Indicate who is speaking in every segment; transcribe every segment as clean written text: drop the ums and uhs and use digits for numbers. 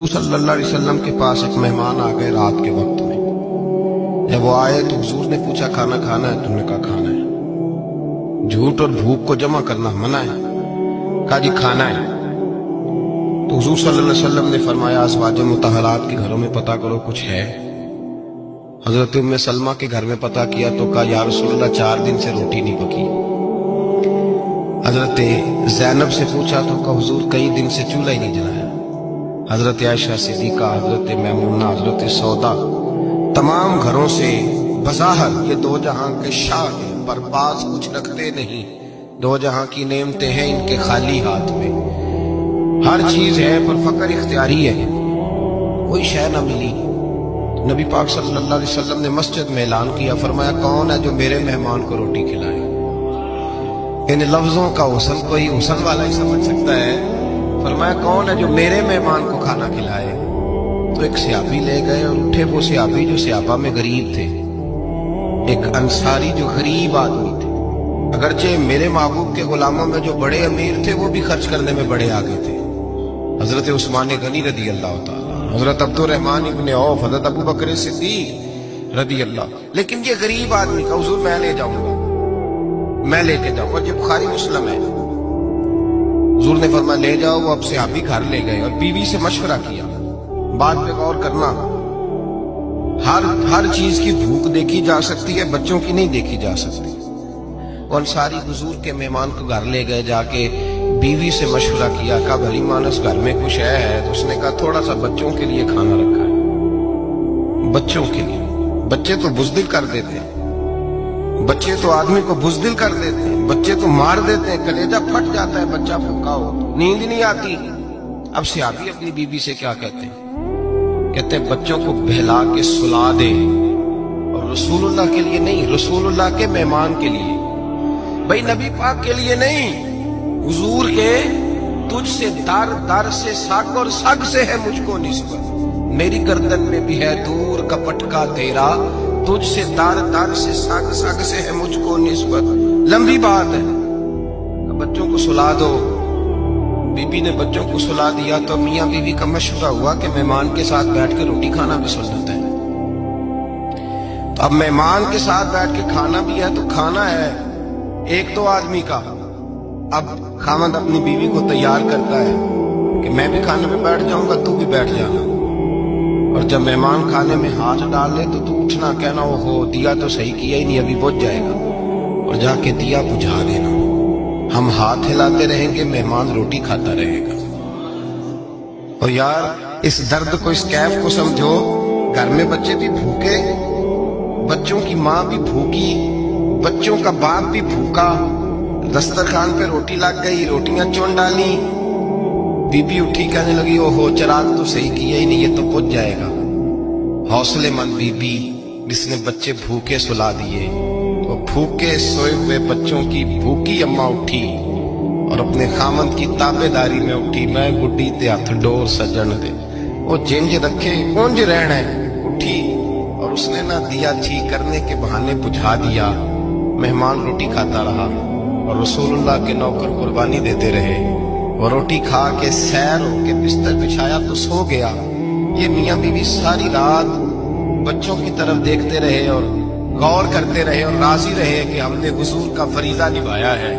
Speaker 1: صلی اللہ علیہ وسلم کے پاس ایک مہمان آ گئے رات کے وقت میں۔ جب وہ آئے تو حضور نے پوچھا کھانا کھانا ہے؟ تم نے کہا کھانا ہے۔ جھوٹ اور بھوک کو جمع کرنا منع ہے؟ کہا جی کھانا ہے۔ تو حضور صلی اللہ علیہ وسلم نے فرمایا ازواج مطہرات کے گھروں میں پتہ کرو کچھ ہے۔ حضرت ام سلمہ کے گھر میں پتہ کیا تو کہا یا رسول اللہ 4 دن سے روٹی نہیں پکی۔ حضرت زینب سے پوچھا تو کہا حضور کئی دن سے چولہا ہی نہیں جلایا۔ حضرت عائشہ صدیقہ، حضرت میمونہ، حضرت سودا، تمام گھروں سے بظاہر یہ دو جہاں کے شاہ ہیں، پر باز کچھ رکھتے نہیں۔ دو جہاں کی نعمتیں ہیں ان کے خالی ہاتھ میں، ہر چیز ہے پر فقر اختیاری ہے، کوئی شے نہ ملی۔ نبی پاک صلی اللہ علیہ وسلم نے مسجد میں اعلان کیا، فرمایا کون ہے جو میرے مہمان کو روٹی کھلائے؟ ان لفظوں کا حسن کوئی حسن والا ہی سمجھ سکتا ہے۔ فرمایا کون ہے جو میرے مہمان کو کھانا کھلائے؟ تو ایک صحابی لے گئے اور اٹھے، وہ صحابی جو صحابہ میں غریب تھے، ایک انصاری جو غریب آدمی تھے، اگرچہ میرے محبوب کے غلاموں میں جو بڑے امیر تھے وہ بھی خرچ کرنے میں بڑے آگے تھے، حضرت عثمان غنی رضی اللہ تعالیٰ، حضرت عبد الرحمن ابن عوف، حضرت ابو بکر صدیق رضی اللہ۔ لیکن یہ غریب آدمی کا حضور میں لے جاؤں گا، میں لے کے جاؤں گا، یہ بخاری مسلم ہے۔ حضور نے فرمایا لے جاؤ۔ وہ اب صحابی گھر لے گئے اور بیوی سے مشورہ کیا، بات پہ غور کرنا، ہر چیز کی بھوک دیکھی جا سکتی ہے، بچوں کی نہیں دیکھی جا سکتی۔ وہ انصاری حضور کے مہمان کو گھر لے گئے، جا کے بیوی سے مشورہ کیا، کہا بھلی مانس گھر میں کچھ ہے؟ تو اس نے کہا تھوڑا سا بچوں کے لیے کھانا رکھا ہے۔ بچوں کے لیے؟ بچے تو بزدل کر دیتے ہیں، بچے تو آدمی کو بزدل کر دیتے ہیں، بچے تو مار دیتے ہیں، کلیجہ پھٹ جاتا ہے بچہ بھوکا ہو، نیند نہیں آتی۔ اب صحابی اپنی بیوی سے کیا کہتے ہیں؟ کہتے ہیں بچوں کو بہلا کے سلا دے، اور رسول اللہ کے لیے نہیں، رسول اللہ کے مہمان کے لیے، بھئی نبی پاک کے لیے نہیں، حضور کے تجھ سے در در سے سگ اور سگ سے ہے مجھ کو نسبت، میری گردن میں بھی ہے دور کا پٹکا تیرا، تجھ سے در در سے سگ سگ سے ہے مجھ کو نسبت۔ لمبی بات ہے، بچوں کو سلا دو۔ بی بی نے بچوں کو سلا دیا تو میاں بیوی کا مشورہ ہوا کہ مہمان کے ساتھ بیٹھ کے روٹی کھانا بھی سنت ہے۔ تو اب مہمان کے ساتھ بیٹھ کے کھانا بھی ہے تو کھانا ہے ایک دو آدمی کا۔ اب خاوند اپنی بیوی کو تیار کرتا ہے کہ میں بھی کھانے میں بیٹھ جاؤں گا، تو بھی بیٹھ جانا، اور جب مہمان کھانے میں ہاتھ ڈال لے تو اٹھنا، کہنا وہ ہو دیا تو صحیح کیا ہی نہیں، ابھی بجھ جائے گا، اور جا کے دیا بجھا دینا۔ ہم ہاتھ ہلاتے رہیں گے، مہمان روٹی کھاتا رہے گا۔ اور یار اس درد کو، اس کیف کو سمجھو، گھر میں بچے بھی بھوکے، بچوں کی ماں بھی بھوکی، بچوں کا باپ بھی بھوکا، دسترخوان پہ روٹی لگ گئی، روٹیاں چون ڈالی، بی بی اٹھی کہنے لگی او ہو چراغ تو صحیح کیا ہی نہیں، یہ تو بجھ جائے گا۔ حوصلے مند بی بی جس نے بچے بھوکے سلا دیے، وہ بھوکے سوئے ہوئے بچوں کی بھوکی اماں اٹھی اور اپنے خامند کی تابع داری میں اٹھی، میں گڈی تے ہتھ ڈور سجن دے، وہ جنج رکھے کونج رہنا ہے، اٹھی اور اس نے نہ دیا ٹھیک کرنے کے بہانے بجھا دیا۔ مہمان روٹی کھاتا رہا اور رسول اللہ کے نوکر قربانی دیتے رہے۔ وہ روٹی کھا کے سیر ہو کے بستر بچھایا تو سو گیا۔ یہ میاں بیوی ساری رات بچوں کی طرف دیکھتے رہے اور غور کرتے رہے اور راضی رہے کہ ہم نے حضور کا فریضہ نبھایا ہے۔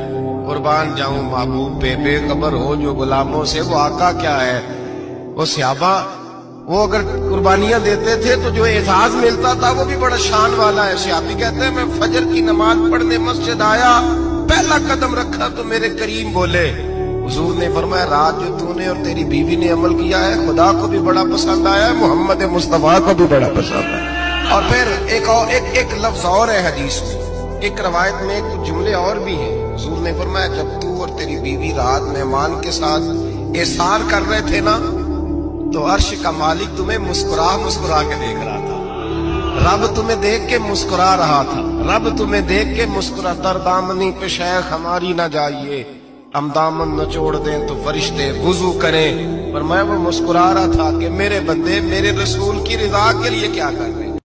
Speaker 1: قربان جاؤں محبوب پہ، بے خبر ہو جو غلاموں سے، وہ آقا کیا ہے۔ وہ صحابہ وہ اگر قربانیاں دیتے تھے تو جو اعزاز ملتا تھا وہ بھی بڑا شان والا ہے۔ صحابی کہتے ہیں میں فجر کی نماز پڑھنے مسجد آیا، پہلا قدم رکھا تو میرے کریم بولے، حضور نے فرمایا رات جو تو نے اور تیری بیوی نے عمل کیا ہے خدا کو بھی بڑا پسند آیا ہے، محمد مصطفیٰ کو بھی بڑا پسند آیا۔ اور پھر ایک لفظ اور ہے حدیث میں، ایک روایت میں کچھ جملے اور بھی ہیں۔ حضور نے فرمایا جب تو اور تیری بیوی رات مہمان کے ساتھ احسان کر رہے تھے نا تو عرش کا مالک تمہیں مسکرا مسکرا کے دیکھ رہا تھا، رب تمہیں دیکھ کے مسکرا رہا تھا، رب تمہیں دیکھ کے مسکرا۔ تر دامنی پہ شیخ ہماری نہ جائیے، ہم دامن نہ چھوڑ دیں تو فرشتے وضو کریں، پر میں وہ مسکرا رہا تھا کہ میرے بندے میرے رسول کی رضا کے لیے کیا کر رہے ہیں۔